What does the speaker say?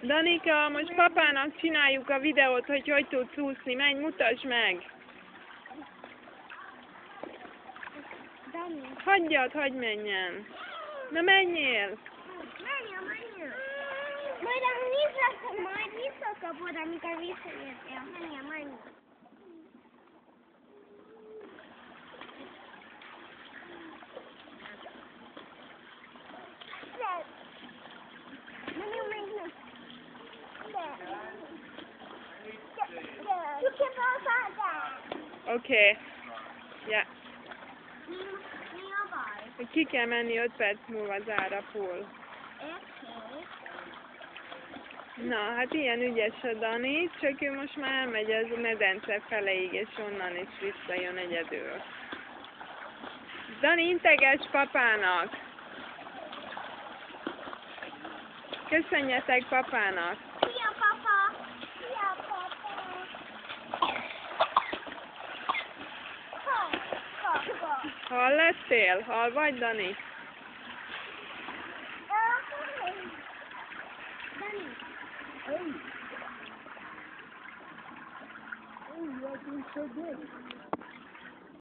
Danika, most papának csináljuk a videót, hogy tudsz úszni. Menj, mutasd meg! Dani. Hagyjad, hagyj menjen! Na menjél! Menjél. Majd visszakapod, amikor visszaértél. Menjél. Oké. Ja. Mi a baj? Hogy ki kell menni 5 perc múlva zár a pool. Na, hát ilyen ügyes a Dani, csak ő most már elmegy az medence feleig, és onnan is visszajön egyedül. Dani, integes papának! Köszönjetek papának! Szia, papa! Szia, papa! Hal lettél? Hal vagy, Dani? Dani! Oh, you are doing so good.